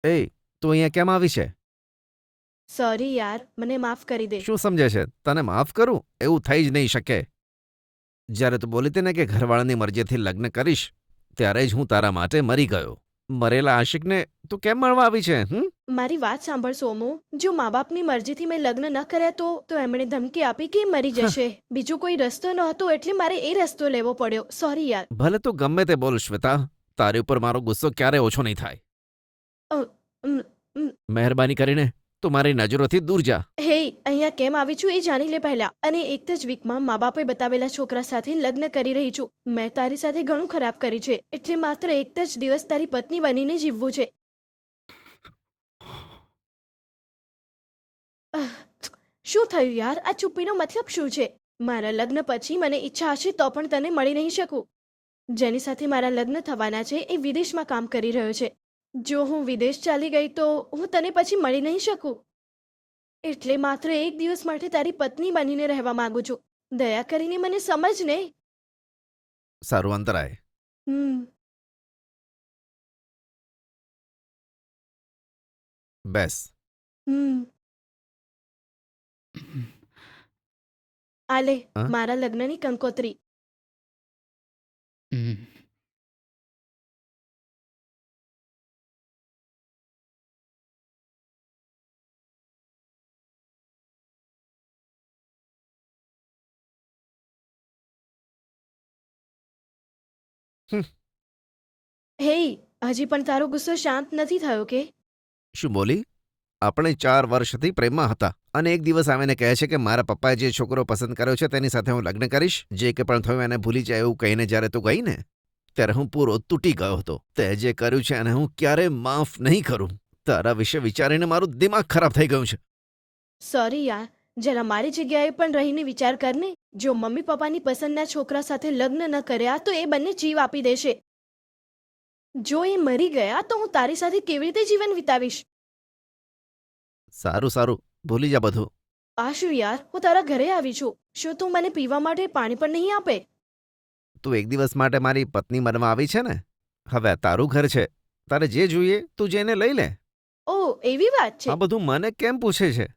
એ તું અહીંયા કેમ આવી છે? સોરી યાર, મને માફ કરી દે. શું સમજે છે? તને માફ કરું એવું થઈ જ નહીં શકે. જ્યારે તું બોલી હતી ને કે ઘરવાળાની મરજીથી લગ્ન કરીશ, ત્યારે જ હું તારા માટે મરી ગયો. મરેલા આશિકને તું કેમ મળવા આવી છે? મારી વાત સાંભળ સોમુ. જો મા બાપની મરજીથી મેં લગ્ન ન કર્યા તો એમણે ધમકી આપી કે એ મરી જશે. બીજો કોઈ રસ્તો ન હતો એટલે મારે એ રસ્તો લેવો પડ્યો. સોરી યાર. ભલે તું ગમે તે બોલ શ્વેતા, તારી ઉપર મારો ગુસ્સો ક્યારે ઓછો નહીં થાય. અ, ઉમ, ઉમ. મહેરબાની કરીને તું મારી નજરોથી દૂર જા. હે, અહીંયા કેમ આવી છું એ જાણી લે પહેલા. અને એક જ વીકમાં મા બાપે બતાવેલા છોકરા સાથે લગ્ન કરી રહી છું. મેં તારી સાથે ઘણું ખરાબ કરી છે, એટલે માત્ર એક જ દિવસ તારી પત્ની બનીને જીવવું છે. આહ, શું થયું યાર? આ ચુપ્પીનો મતલબ શું છે? મારા લગ્ન પછી મને ઈચ્છા હશે તો પણ તને મળી નહીં શકું. જેની સાથે મારા લગ્ન થવાના છે એ વિદેશમાં કામ કરી રહ્યો છે. જો હું વિદેશ ચાલી ગઈ તો હું તને પછી મળી નહીં શકું. એટલે માત્ર એક દિવસ માટે તારી પત્ની બનીને રહેવા માંગુ છું. દયા કરીને મને સમજ ને. સારું, અંતરાય. હમ બેસ. હમ આલે હા? મારા લગ્નની કંકોત્રી. હમ. હમ. હે, હજી પણ તારો ગુસ્સો શાંત નથી થયો કે? શું બોલી? આપણે 4 વર્ષથી પ્રેમમાં હતા અને એક દિવસ આવીને કહે છે કે મારા પપ્પાએ જે છોકરો પસંદ કર્યો છે તેની સાથે હું લગ્ન કરીશ. જે કે પણ થયું એને ભૂલી જાય એવું કહીને જ્યારે તું ગઈ ને, ત્યારે હું પૂરો તૂટી ગયો હતો. તે જે કર્યું છે એને હું ક્યારેય માફ નહીં કરું. તારા વિશે વિચારીને મારું દિમાગ ખરાબ થઈ ગયું છે. સોરી યાર, જરા મારી જગ્યાએ પણ રહીને વિચાર કર ને. જો મમ્મી પપ્પાની પસંદના છોકરા સાથે લગ્ન ન કર્યા તો એ બંને જીવ આપી દેશે. જો એ મરી ગયા તો હું તારી સાથે કેવી રીતે જીવન વિતાવીશ? સારું સારું, ભૂલી જા બધું. આ શું યાર, હું તારા ઘરે આવી છું. શું તું મને પીવા માટે પાણી પણ નહીં આપે? તું એક દિવસ માટે મારી પત્ની બનવા આવી છે ને? હવે આ તારું ઘર છે. તારે જે જોઈએ તું જઈને લઈ લે. ઓ, એવી વાત છે. આ બધું મને કેમ પૂછે છે?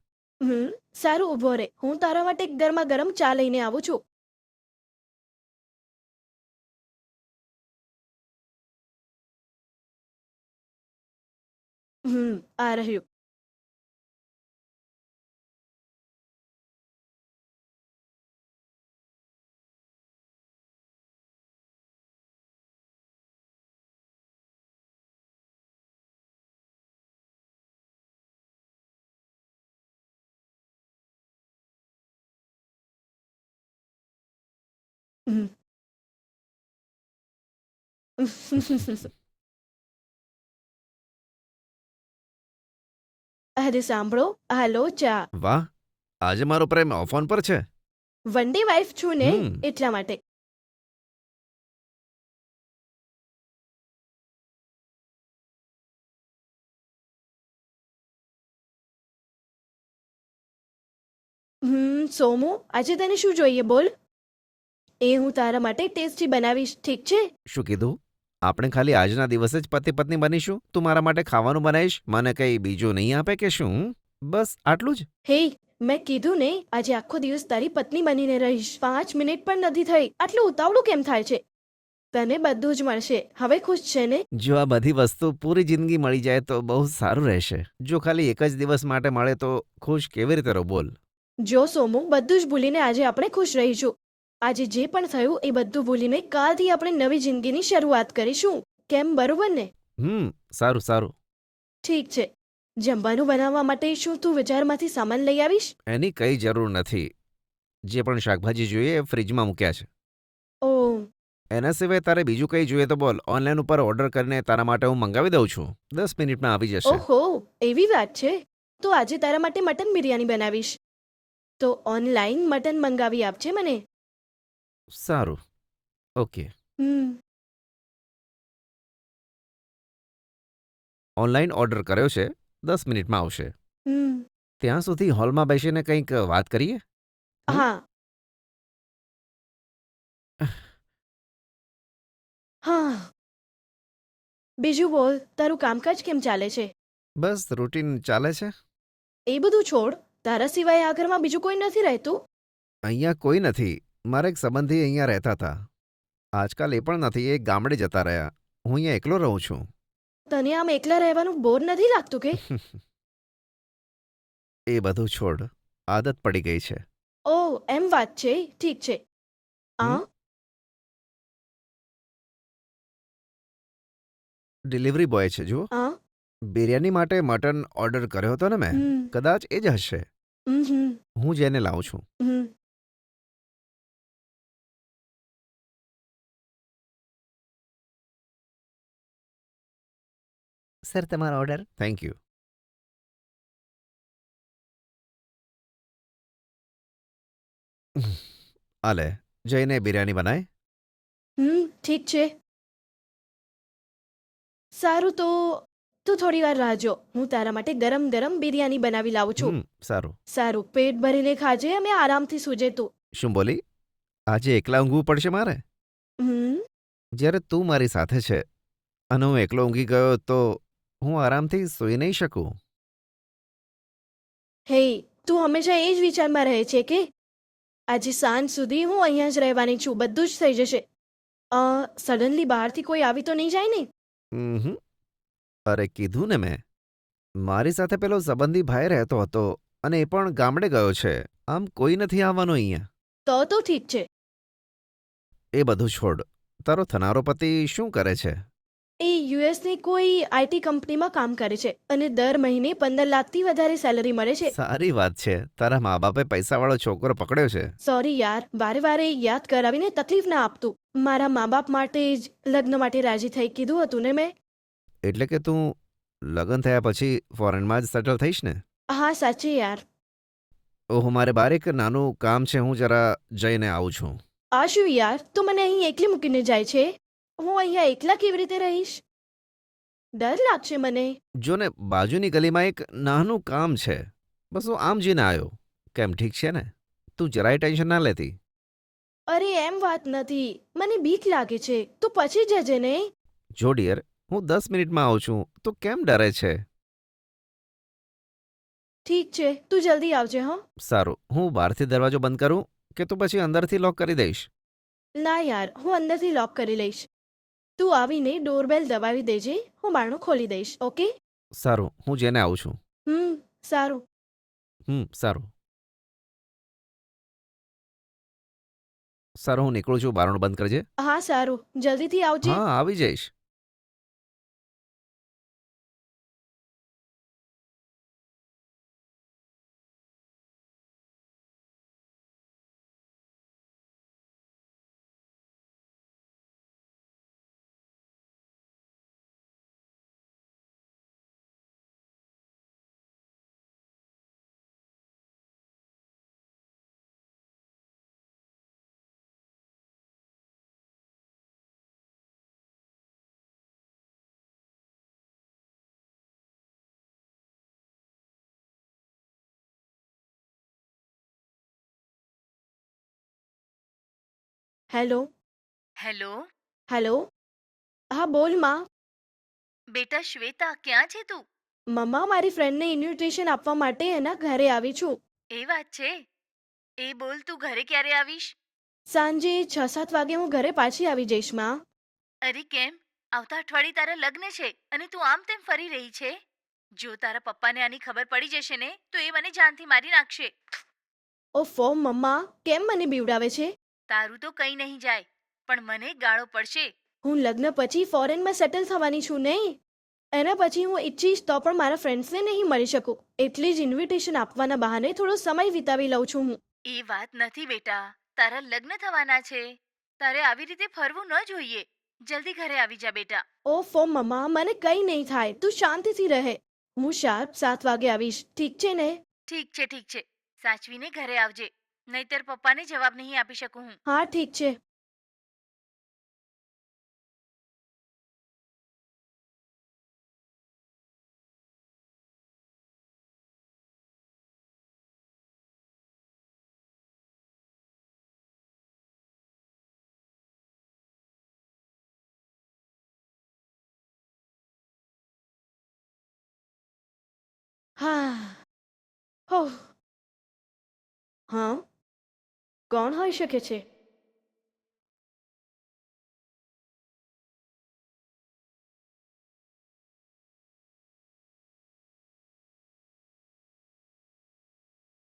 સારું, ઊભો રે. હું તારા માટે એક ગરમા ગરમ ચા લઈને આવું છું. આ રહ્યું. હમ. અરે સાંભળો, હાલો ચા. વાહ, આજે મારો પ્રેમ ઓફોન પર છે. વન ડે વાઇફ છું ને, હમ. એટલા માટે. સોમુ, આજે તને શું જોઈએ બોલ? એ હું તારા માટે ટેસ્ટી બનાવીશ, ઠીક છે? શું કીધું? આપણે ખાલી આજના દિવસે જ પતિ પત્ની બનીશું? તું મારા માટે ખાવાનું બનાવીશ, મને કંઈ બીજું નહીં આપે કે શું? બસ આટલું જ? હે, મેં કીધું ને, આજે આખો દિવસ તારી પત્ની બનીને રહીશ. 5 મિનિટ પણ નથી થઈ, આટલું ઉતાવળું કેમ થાય છે? તને બધું જ મળશે. હવે ખુશ છે ને? જો આ બધી વસ્તુ પૂરી જિંદગી મળી જાય તો બહુ સારું રહેશે. જો ખાલી એક જ દિવસ માટે મળે તો ખુશ કેવી રીતે રહો બોલ? જો સોમુ, બધું જ ભૂલીને આજે આપણે ખુશ રહીશું. આજે જે પણ થયું એ બધું ભૂલીને કાલથી આપણે નવી જિંદગીની શરૂઆત કરીશું. કેમ, બરોબર ને? સારું સારું. ઠીક છે. જમવાનું બનાવવા માટે શું તું બજારમાંથી સામાન લઈ આવીશ? એની કઈ જરૂર નથી. જે પણ શાકભાજી જોઈએ એ ફ્રીજમાં મૂક્યા છે. ઓ, એના સિવાય તારે બીજું કંઈ જોઈએ તો બોલ. ઓનલાઈન ઉપર ઓર્ડર કરીને તારા માટે હું મંગાવી દઉં છું. 10 મિનિટમાં આવી જશે. ઓહો, એવી વાત છે. તો આજે તારા માટે મટન બિરયાની બનાવીશ. તો ઓનલાઈન મટન મંગાવી આપજે મને. સારું, ઓકે. હમ ઓનલાઈન ઓર્ડર કર્યો છે, 10 મિનિટમાં આવશે. હમ ત્યાં સુધી હોલમાં બેસીને કંઈક વાત કરીએ. હા હા બીજું બોલ, તારું કામકાજ કેમ ચાલે છે? બસ રૂટીન ચાલે છે. એ બધું છોડ. તારા સિવાય આ ઘરમાં બીજું કોઈ નથી રહેતું? અહીંયા કોઈ નથી. મારા એક સંબંધી અહીંયા રહેતા હતા. આજકાલ એ પણ નથી, એ ગામડે જતા રહ્યા. હું અહીંયા એકલો રહું છું. તને આમ એકલા રહેવાનું બોર નથી લાગતું કે? એ બધું છોડ. આદત પડી ગઈ છે. ઓહ, એમ વાત છે. ઠીક છે. હમ? આ ડિલિવરી બોય છે જુઓ. આ બિરયાની માટે મટન ઓર્ડર કર્યો હતો ને મેં. હમ કદાચ એ જ હશે. હમ હમ હું જઈને લાવું છું. હમ. સર, તમારો ઓર્ડર. Thank you. આલે, જઈને બિરયાની બનાય. ઠીક છે. સારું તો તું થોડી વાર રાહ જો. હું તારા માટે ગરમ ગરમ બિરયાની બનાવી લાવું છું. સારું. સારું, પેટ ભરીને ખાજે અને આરામથી સૂજે તું. શું બોલી? આજે એકલા ઊંઘવું પડશે મારે? હમ જ્યારે તું મારી સાથે છે અને હું એકલો ઊંઘી ગયો તો હું આરામથી સૂઈ નહીં શકું. હે, તું હંમેશા એ જ વિચારમાં રહે છે કે આજે સાંજ સુધી હું અહીંયા જ રહેવાની છું, બધું જ થઈ જશે. સડનલી બહારથી કોઈ આવી તો નહીં જાય ને? ઉહું. અરે કીધું ને મેં, મારી સાથે પેલો સંબંધી ભાઈ રહેતો હતો અને એ પણ ગામડે ગયો છે. આમ કોઈ નથી આવવાનું અહીંયા. તો ઠીક છે. એ બધું છોડ. તારો થનારો પતિ શું કરે છે? એ યુએસની કોઈ આઈટી કંપનીમાં કામ કરે છે અને દર મહિને 15 લાખથી વધારે સેલરી મળે છે. સારી વાત છે. તારા મા બાપે પૈસાવાળો છોકરો પકડ્યો છે. સોરી યાર, વારે વારે યાદ કરાવીને તકલીફ ના આપતું. મારા મા બાપ માટે જ લગ્ન માટે રાજી થઈ કીધું હતું ને મેં. એટલે કે તું લગ્ન થયા પછી ફોરેનમાં જ સેટલ થઈશ ને? હા, સાચી યાર. ઓહો, મારે બાર એક નાનું કામ છે, હું જરા જઈને આવું છું. આ શું યાર, તું મને અહીં એકલી મૂકીને જાય છે? હું અહીંયા એકલા કેવી રીતે રહીશ? ડર લાગશે મને. જો ને, બાજુની ગલીમાં એક નાનું કામ છે. બસ હું આમ જઈને આવ્યો. કેમ, ઠીક છે ને? તું જરાય ટેન્શન ના લેતી. અરે એમ વાત નથી, મને બીક લાગે છે. તું પછી જજે ને. જો ડિયર, હું 10 મિનિટમાં આવું છું. તું કેમ ડરે છે? ઠીક છે, તું જલ્દી આવજે. હં. સારું, હું બહારથી દરવાજો બંધ કરું કે તું પછી અંદરથી લોક કરી દઈશ? ના યાર, હું અંદરથી લોક કરી લઈશ. તું આવીને ડોરબેલ દબાવી દેજે, હું બારણું ખોલી દઈશ. ઓકે? સારું, હું જઈને આવું છું. સારું. સારું. સારું, હું નીકળું છું. બારણું બંધ કરજે. હા, સારું. જલ્દીથી આવજે. હા, આવી જઈશ. હેલો. હેલો. હેલો. હા, બોલ માં. બેટા શ્વેતા, ક્યાં છે તું? મમ્મા, મારી ફ્રેન્ડને ઇન્વિટેશન આપવા માટે એના ઘરે આવી છું. એ વાત છે. એ બોલ, તું ઘરે ક્યારે આવીશ? સાંજે 6-7 વાગે હું ઘરે પાછી આવી જઈશ માં. અરે કેમ? આવતા અઠવાડિયે તારા લગ્ન છે અને તું આમ તેમ ફરી રહી છે. જો તારા પપ્પાને આની ખબર પડી જશે ને તો એ મને જાનથી મારી નાખશે. ઓફો મમ્મા, કેમ મને બીવડાવે છે? તારું તો કંઈ નહીં જાય, પણ મને ગાળો પડશે. હું લગ્ન પછી ફોરેનમાં સેટલ થવાની છું ને. એના પછી હું ઈચ્છીશ તો પણ મારા ફ્રેન્ડ્સને નહીં મળી શકું. એટલે જ ઇન્વિટેશન આપવાના બહાને થોડો સમય વિતાવી લઉં છું હું. એ વાત નથી બેટા, તારા લગ્ન થવાના છે. તારે આવી રીતે ફરવું ન જોઈએ. જલ્દી ઘરે આવી જા બેટા. ઓફો મમ્મા, મને કંઈ નહીં થાય, તું શાંતિથી રહે. હું શાર્પ 7 વાગે આવીશ, ઠીક છે ને? ઠીક છે, ઠીક છે. સાચવીને ઘરે આવજે, નહીતર પપ્પાને જવાબ નહીં આપી શકું હું. હા, ઠીક છે. હા. હો. હા, કોણ હોઈ શકે છે?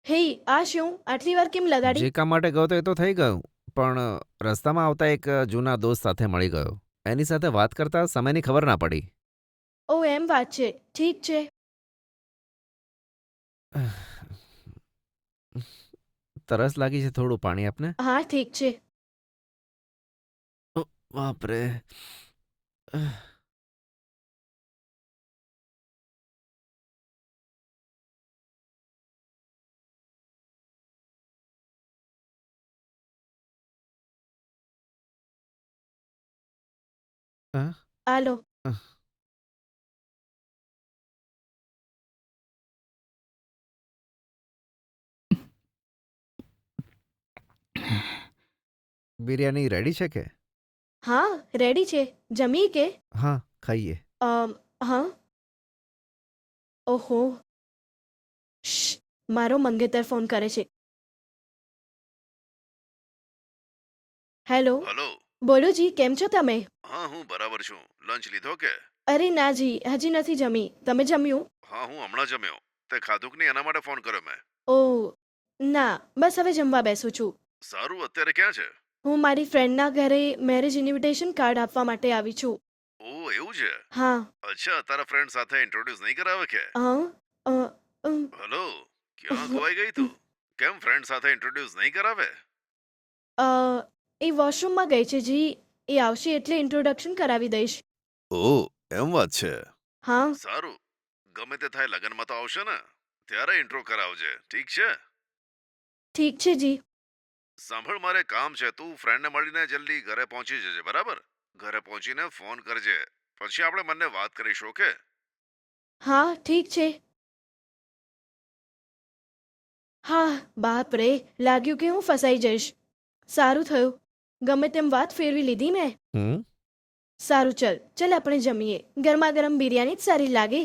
હે, આ શું આટલી વાર કેમ લગાડી? જે કામ માટે ગયો તો એ તો થઈ ગયું, પણ રસ્તામાં આવતા એક જૂના દોસ્ત સાથે મળી ગયો. એની સાથે વાત કરતા સમયની ખબર ના પડી. ઓ એમ વાત છે, ઠીક છે. તરસ લાગી છે, થોડું પાણી આપને. હા ઠીક છે. બાપરે. આલો. બિરયાની રેડી છે કે? હા રેડી છે. જમી કે? હા, ખાઈએ. હા. ઓહો. શ્શ, મારો મંગેતર ફોન કરે છે. હેલો. હલો. બોલો જી, કેમ છો તમે? હા, હું બરાબર છું. લંચ લીધો કે? અરે ના જી, હજી નથી જમી. તમે જમ્યું? હા, હું હમણાં જમ્યો. તે ખાધું કે નહીં એના માટે ફોન કર્યો મેં. ઓ ના, બસ હવે જમવા બેસું છું. સારું, અત્યારે ક્યાં છે? હું મારી ફ્રેન્ડના ઘરે મેરેજ ઇન્વિટેશન કાર્ડ આપવા માટે આવી છું. ઓહ, એવું છે? હા. અચ્છા, તારા ફ્રેન્ડ સાથે ઇન્ટ્રોડ્યુસ નહીં કરાવે કે? હા. અ, અમ, હલો, ક્યાં ખોવાઈ ગઈ તું? કેમ ફ્રેન્ડ સાથે ઇન્ટ્રોડ્યુસ નહીં કરાવે? અ, એ વોશરૂમમાં ગઈ છે જી. એ આવશે એટલે ઇન્ટ્રોડક્શન કરાવી દઈશ. ઓહ, એમ વાત છે. હા. સારું, ગમે તે થાય લગનમાં તો આવશે ને, ત્યારે ઇન્ટ્રો કરાવજે, ઠીક છે? ઠીક છે જી. સાંભળ, મારે કામ છે, તું ફ્રેન્ડને મળીને જલ્દી ઘરે પહોંચી જજે, બરાબર? ઘરે પહોંચીને ફોન કરજે, પછી આપણે બંને વાત કરીશું, ઓકે? હા ઠીક છે. હા, બાપ રે, લાગ્યું કે હું ફસાઈ જઈશ. સારું થયું, ગમે તેમ વાત ફેરવી લીધી મેં. સારું, ચલ ચલ આપણે જમીએ. ગરમા ગરમ બિરયાની જ સારી લાગે.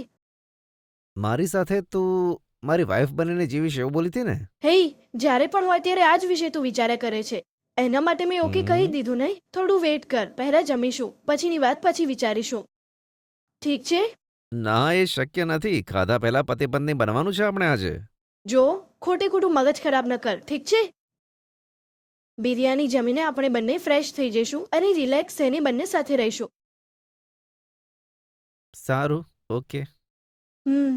મારી સાથે તું મારી વાઈફ બનીને જીવીશ એવું બોલી હતી ને? હે, જ્યારે પણ હોય ત્યારે આ જ વિશે તું વિચાર્યા કરે છે. એના માટે મેં ઓકે કહી હમ. દીધું નહીં. થોડું વેઇટ કર, પહેલા જમીશું, પછીની વાત પછી વિચારીશું. ઠીક છે? ના, એ શક્ય નથી. ખાધા પહેલા પતિ પત્ની બનવાનું છે આપણે આજે. જો, ખોટે ખોટું મગજ ખરાબ ન કર, ઠીક છે? બિરયાની જમીને આપણે બંને ફ્રેશ થઈ જઈશું અને રિલેક્સ થઈને બંને સાથે રહીશું. સારું, ઓકે. હમ.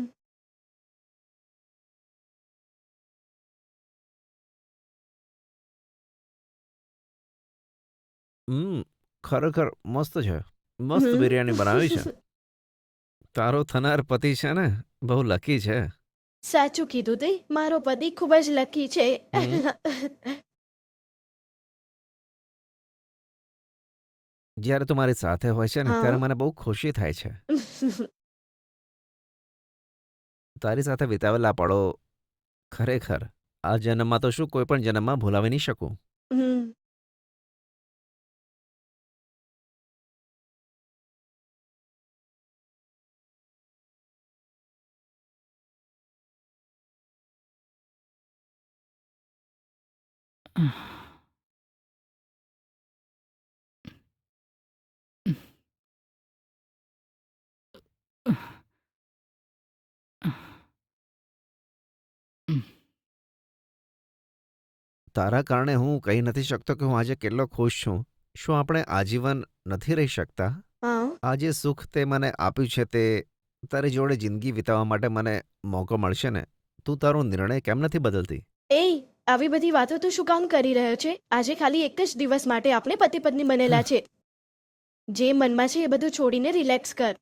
ખરેખર મસ્ત છે. મસ્ત હમ. બિરયાની બનાવી છે. તારો થનાર પતિ છે ને, બહુ લકી છે. સાચું કીધું તે, મારો પતિ ખૂબ જ લકી છે. હમ. જ્યારે તું મારી સાથે હોય છે ને, ત્યારે હા. મને બહુ ખુશી થાય છે. તારી સાથે વિતાવેલા પળો ખરેખર આ જન્મમાં તો શું, કોઈ પણ જન્મમાં ભૂલાવી નહીં શકું. હમ. તારા કારણે હું કહી નથી શકતો કે હું આજે કેટલો ખુશ છું. શું આપણે આજીવન નથી રહી શકતા? હા. આ જે સુખ તે મને આપ્યું છે તે તારી જોડે જિંદગી વિતાવવા માટે મને મોકો મળશે ને, તું તારો નિર્ણય કેમ નથી બદલતી? એ આવી બધી વાતો તું શું કામ કરી રહ્યો છે? આજે ખાલી એક જ દિવસ માટે આપણે પતિ પત્ની બનેલા છે. જે મનમાં છે એ બધું છોડીને રિલેક્સ કર.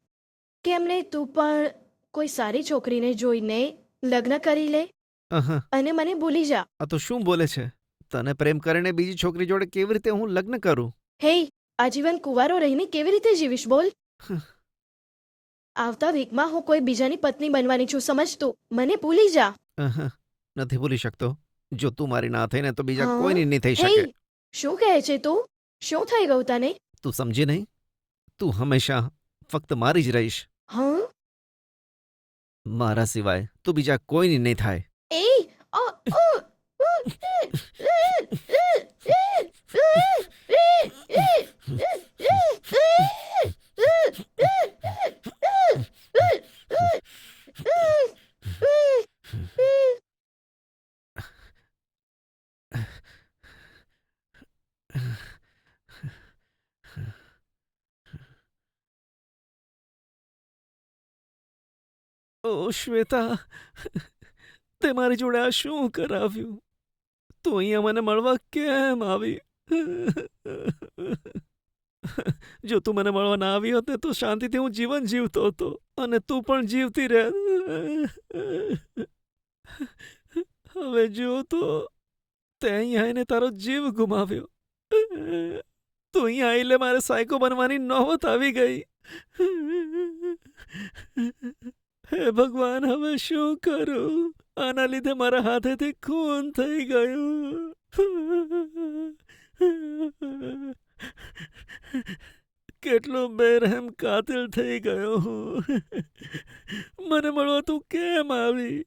કેમ ને, તું પણ કોઈ સારી છોકરીને જોઈને લગ્ન કરી લે અહં, અને મને ભૂલી જા. આ તો શું બોલે છે? તને પ્રેમ કરીને બીજી છોકરી જોડે કેવી રીતે હું લગ્ન કરું? હે, આજીવન કુંવારો રહીને કેવી રીતે જીવીશ બોલ? આવતા વીકમાં હું કોઈ બીજાની પત્ની બનવાની છું, સમજ તું. મને ભૂલી જા. અહં, નથી ભૂલી શકતો. જો તું મારી ના થઈને તો બીજા હા. કોઈની નહીં થઈ હે, શકે. શું કહે છે તું? શું થઈ ગયું તને? તું સમજી નહીં? તું હંમેશા ફક્ત મારી જ રહીશ. હા. મારા સિવાય તું બીજા કોઈની નહીં થાય. એ અ, અ, અ, ઓ શ્વેતા, તે મારી જોડે આ શું કરાવ્યું? તું અહીંયા મને મળવા કેમ આવી? જો તું મને મળવા ના આવી હોત ને તો શાંતિથી હું જીવન જીવતો હતો અને તું પણ જીવતી રહે. હવે જો તો તે અહીં આવીને તારો જીવ ગુમાવ્યો. તું અહીં આવીને મારે સાયકો બનવાની નોબત આવી ગઈ. હે ભગવાન, હવે શું કરું? આના લીધે મારા હાથેથી ખૂન થઈ ગયું. કેટલો બેરહેમ કાતિલ થઈ ગયો હું. મને મળવા તું કેમ આવી?